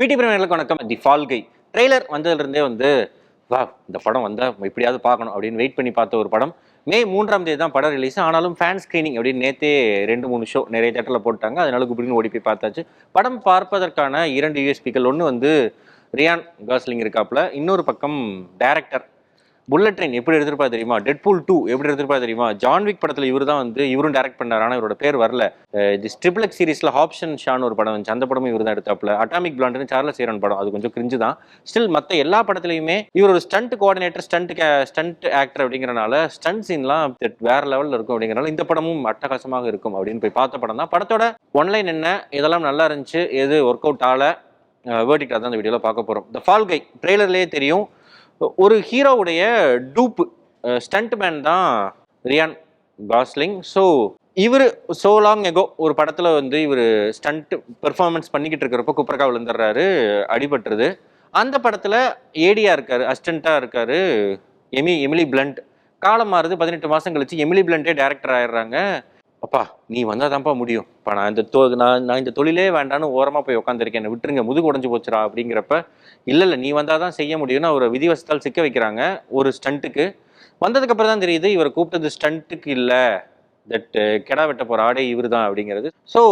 பிடி பிரேமியர்களுக்கு வணக்கம். தி ஃபால் கை ட்ரெய்லர் வந்ததுலேருந்தே வா இந்த படம் வந்தால் எப்படியாவது பார்க்கணும் அப்படின்னு வெயிட் பண்ணி பார்த்த ஒரு படம். மே 3ஆம் தேதி தான் படம் ரிலீஸ். ஆனாலும் ஃபேன் ஸ்க்ரீனிங் அப்படின்னு நேற்றே 2-3 ஷோ நிறைய தேட்டரில் போட்டாங்க. அதனால குப்பிடின்னு ஓடி போய் பார்த்தாச்சு. படம் பார்ப்பதற்கான 2 யூஎஸ்பிக்கள். ஒன்று ரியான் காஸ்லிங் இருக்காப்புல, இன்னொரு பக்கம் டைரக்டர் புல்லட் ட்ரெயின் எப்படி எடுத்திருப்பா தெரியுமா, டெட்பூல் 2 எப்படி எடுத்திருப்பா தெரியுமா, ஜான்விக் படத்தில் இவர் தான் இவரும் டைரக்ட் பண்ணார். ஆனால் இவரோட பேர் வரல. தி ட்ரிபிள் எக்ஸ் சீரிஸில் ஹாப்ஷன் ஷான் ஒரு படம் வந்துச்சு, அந்த படமும் இவர் தான் எடுத்தாப்புல. அட்டாமிக் பிளாண்ட்னு சார்லஸ் சேரன் படம், அது கொஞ்சம் கிரிஞ்சு தான். ஸ்டில் மற்ற எல்லா படத்துலையுமே இவர் ஒரு ஸ்டண்ட் கோஆர்டினேட்டர், ஸ்டண்ட் ஆக்டர் அப்படிங்கிறனால ஸ்டண்ட் சீன்லாம் வேற லெவலில் இருக்கும். அப்படிங்கிறனால இந்த படமும் அட்டகாசமாக இருக்கும் அப்படின்னு போய் பார்த்த படம் தான். படத்தோட ஒன்லைன் என்ன, இதெல்லாம் நல்லா இருந்துச்சு, எது ஒர்க் அவுட் ஆகல, வேர்டிக்டாக தான் இந்த வீடியோவில் பார்க்க போகிறோம். த ஃபால் கை ட்ரெய்லர்லேயே தெரியும். ஒரு ஹீரோவுடைய டூப் ஸ்டண்ட் மேன் தான் ரியான் காஸ்லிங். ஸோ இவர் சோ லாங் எகோ ஒரு படத்தில் இவர் ஸ்டண்ட் பெர்ஃபார்மன்ஸ் பண்ணிக்கிட்டு இருக்கிறப்ப குப்பரக்கா விழுந்துடுறாரு, அடிபட்டுருது. அந்த படத்தில் ஏடியா இருக்காரு, அசிஸ்டண்ட்டாக இருக்காரு எமிலி பிளண்ட். காலம் மாறுது, 18 மாதம் கழிச்சு எமிலி பிளண்டே டேரக்டர் ஆயிடுறாங்க. அப்பா நீ வந்தால் தான்ப்பா முடியும், இப்போ நான் இந்த தொழிலே வேண்டான்னு ஓரமாக போய் உட்காந்துருக்கேன், என்னை விட்டுருங்க, முதுகு உடஞ்சி போச்சுரா அப்படிங்கிறப்ப, இல்லை நீ வந்தால் தான் செய்ய முடியும்னு அவர் விதிவசத்தால் சிக்க வைக்கிறாங்க ஒரு ஸ்டண்ட்டுக்கு. வந்ததுக்கப்புறம் தான் தெரியுது இவரை கூப்பிட்டது ஸ்டண்ட்டுக்கு இல்லை, கெடா வெட்ட போகிற ஆடே இவர் தான் அப்படிங்கிறது. ஸோ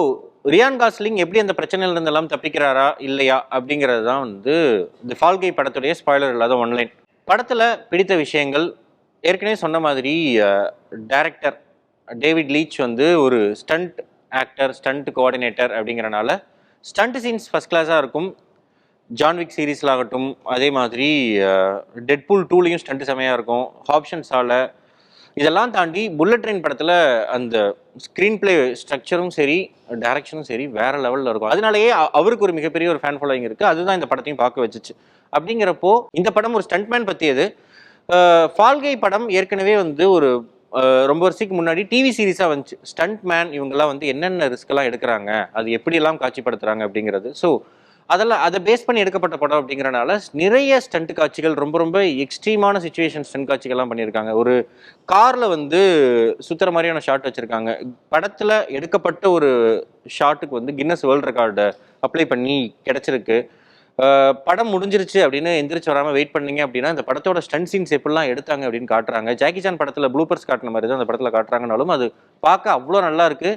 ரியான் காஸ்லிங் எப்படி அந்த பிரச்சனையிலிருந்து எல்லாம் தப்பிக்கிறாரா இல்லையா அப்படிங்கிறது தான் தி ஃபால் கை படத்துடைய ஸ்பாய்லர் இல்லாத ஒன்லைன். படத்தில் பிடித்த விஷயங்கள் ஏற்கனவே சொன்ன மாதிரி, டைரக்டர் டேவிட் லீச் ஒரு ஸ்டண்ட் ஆக்டர், ஸ்டண்ட் கோஆர்டினேட்டர் அப்படிங்கிறனால ஸ்டண்ட் சீன்ஸ் ஃபர்ஸ்ட் கிளாஸாக இருக்கும். ஜான்விக் சீரீஸில் ஆகட்டும், அதே மாதிரி டெட்பூல் 2லையும் ஸ்டண்ட் செமையாக இருக்கும். ஹாப்ஷன்ஸால் இதெல்லாம் தாண்டி புல்லட் ட்ரெயின் படத்தில் அந்த ஸ்க்ரீன் பிளே ஸ்ட்ரக்சரும் சரி, டைரக்ஷனும் சரி வேற லெவலில் இருக்கும். அதனாலேயே அவருக்கு ஒரு மிகப்பெரிய ஒரு ஃபேன் ஃபாலோயிங் இருக்குது. அதுதான் இந்த படத்தையும் பார்க்க வச்சுச்சு. அப்படிங்கிறப்போ இந்த படம் ஒரு ஸ்டண்ட்மேன் பற்றியது. ஃபால் கை படம் ஏற்கனவே ஒரு ரொம்ப வருஷத்துக்கு முன்னாடி டிவி சீரீஸாக வந்துச்சு. ஸ்டண்ட் மேன் இவங்கெல்லாம் என்னென்ன ரிஸ்க்கெல்லாம் எடுக்கிறாங்க, அது எப்படியெல்லாம் காட்சிப்படுத்துகிறாங்க அப்படிங்கிறது. ஸோ அதை பேஸ் பண்ணி எடுக்கப்பட்ட படம் அப்படிங்கிறனால நிறைய ஸ்டண்ட் காட்சிகள், ரொம்ப ரொம்ப எக்ஸ்ட்ரீமான சுச்சுவேஷன் ஸ்டண்ட் காட்சிகள்லாம் பண்ணியிருக்காங்க. ஒரு காரில் சுற்றுற மாதிரியான ஷாட் வச்சுருக்காங்க. படத்தில் எடுக்கப்பட்ட ஒரு ஷாட்டுக்கு கின்னஸ் வேர்ல்ட் ரெக்கார்டை அப்ளை பண்ணி கிடச்சிருக்கு. படம் முடிஞ்சிருச்சு அப்படின்னு எந்திரிச்சு வராமல் வெயிட் பண்ணீங்க அப்படின்னா இந்த படத்தோட ஸ்டண்ட் சீன்ஸ் எப்படிலாம் எடுத்தாங்க அப்படின்னு காட்டுறாங்க. ஜாக்கி சான் படத்தில் ப்ளூப்பர்ஸ் காட்டின மாதிரி தான் அந்த படத்தில் காட்டுறாங்கனாலும் அது பார்க்க அவ்வளோ நல்லா இருக்கு.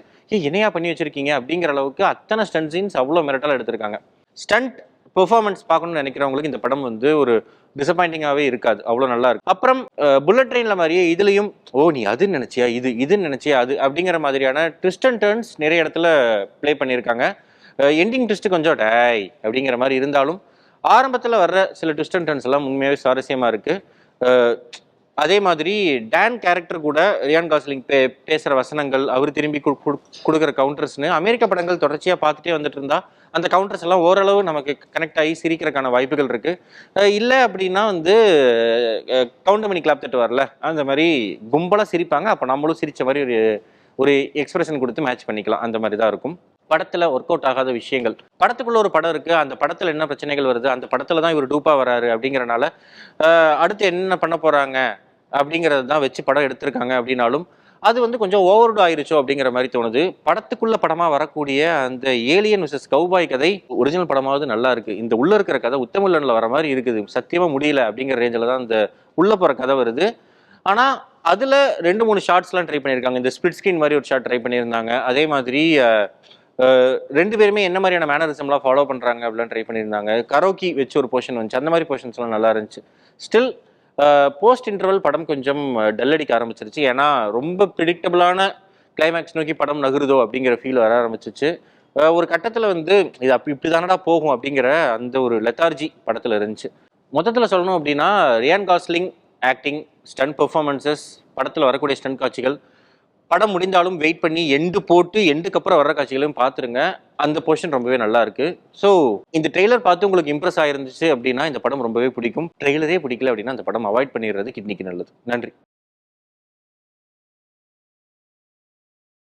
என்னையா பண்ணி வச்சிருக்கீங்க அப்படிங்கிற அளவுக்கு அத்தனை ஸ்டண்ட் சீன்ஸ் அவ்வளோ மிரட்டலாக எடுத்திருக்காங்க. ஸ்டண்ட் பெர்ஃபார்மன்ஸ் பார்க்கணும்னு நினைக்கிறவங்களுக்கு இந்த படம் ஒரு டிசப்பாயிண்டிங்காகவே இருக்காது, அவ்வளோ நல்லா இருக்கு. அப்புறம் புல்லட் ட்ரெயினில் மாதிரியே இதுலையும் நீ அதுன்னு நினைச்சியா, இதுன்னு நினைச்சியா அது அப்படிங்கிற மாதிரியான ட்விஸ்ட் அண்ட் டர்ன்ஸ் நிறைய இடத்துல ப்ளே பண்ணியிருக்காங்க. எண்டிங் ட்விஸ்ட்டு கொஞ்சம் டேய் அப்படிங்கிற மாதிரி இருந்தாலும் ஆரம்பத்தில் வர்ற சில ட்விஸ்ட் அண்ட் டர்ன்ஸ் எல்லாம் உண்மையாகவே சுவாரஸ்யமாக இருக்குது. அதே மாதிரி டான் கேரக்டர் கூட ரியான் காஸ்லிங் பேசுகிற வசனங்கள், அவர் திரும்பி கொடுக்குற கவுண்டர்ஸ்னு அமெரிக்க படங்கள் தொடர்ச்சியாக பார்த்துட்டே வந்துட்டு இருந்தா அந்த கவுண்டர்ஸ் எல்லாம் ஓரளவு நமக்கு கனெக்ட் ஆகி சிரிக்கிறதுக்கான வாய்ப்புகள் இருக்குது. இல்லை அப்படின்னா கவுண்டர் மணி கிளாப் தட்டு வரல, அந்த மாதிரி கும்பலாக சிரிப்பாங்க. அப்போ நம்மளும் சிரித்த மாதிரி ஒரு எக்ஸ்பிரஷன் கொடுத்து மேட்ச் பண்ணிக்கலாம். அந்த மாதிரி தான் இருக்கும். படத்தில் ஒர்க் அவுட் ஆகாத விஷயங்கள், படத்துக்குள்ள ஒரு படம் இருக்குது, அந்த படத்தில் என்ன பிரச்சனைகள் வருது, அந்த படத்தில் தான் இவர் டூப்பாக வராரு அப்படிங்கிறனால அடுத்து என்ன பண்ண போகிறாங்க அப்படிங்கிறது தான் வச்சு படம் எடுத்திருக்காங்க. அப்படின்னாலும் அது கொஞ்சம் ஓவர்டு ஆயிருச்சோ அப்படிங்கிற மாதிரி தோணுது. படத்துக்குள்ள படமாக வரக்கூடிய அந்த ஏலியன் விசஸ் கௌபாய் கதை ஒரிஜினல் படமாவது நல்லா இருக்குது. இந்த உள்ள இருக்கிற கதை உத்தமில்லனில் வர மாதிரி இருக்குது, சத்தியமாக முடியல அப்படிங்கிற ரேஞ்சில் தான் இந்த உள்ள போகிற கதை வருது. ஆனால் அதில் 2-3 ஷார்ட்ஸ்லாம் ட்ரை பண்ணியிருக்காங்க. இந்த ஸ்பிளிட் ஸ்க்ரீன் மாதிரி ஒரு ஷார்ட் ட்ரை பண்ணியிருந்தாங்க. அதே மாதிரி 2 பேருமே என்ன மாதிரியான மேனரிசம்லாம் ஃபாலோ பண்ணுறாங்க அப்படிலாம் ட்ரை பண்ணியிருந்தாங்க. கரோக்கி வச்சு ஒரு போர்ஷன் வந்துச்சு, அந்த மாதிரி போர்ஷன்ஸ்லாம் நல்லா இருந்துச்சு. ஸ்டில் போஸ்ட் இன்டர்வல் படம் கொஞ்சம் டல்லடிக்க ஆரம்பிச்சிருச்சு. ஏன்னா ரொம்ப ப்ரிடிக்டபிளான கிளைமேக்ஸ் நோக்கி படம் நகருதோ அப்படிங்கிற ஃபீல் வர ஆரம்பிச்சிச்சு. ஒரு கட்டத்தில் இது இப்படி தானடா போகும் அப்படிங்கிற அந்த ஒரு லெத்தார்ஜி படத்தில் இருந்துச்சு. மொத்தத்தில் சொல்லணும் அப்படின்னா Ryan Gosling acting, stunt performances, படத்தில் வரக்கூடிய ஸ்டண்ட் காட்சிகள், படம் முடிந்தாலும் வெயிட் பண்ணி எண்டுக்கு அப்புறம் வர்ற காட்சிகளையும் பார்த்துருங்க. அந்த போர்ஷன் ரொம்பவே நல்லா இருக்கு. ஸோ இந்த ட்ரெய்லர் பார்த்து உங்களுக்கு இம்ப்ரெஸ் ஆயிருந்துச்சு அப்படின்னா இந்த படம் ரொம்பவே பிடிக்கும். ட்ரெய்லரே பிடிக்கல அப்படின்னா அந்த படம் அவாய்ட் பண்ணிடுறது கிட்னிக்கு நல்லது. நன்றி.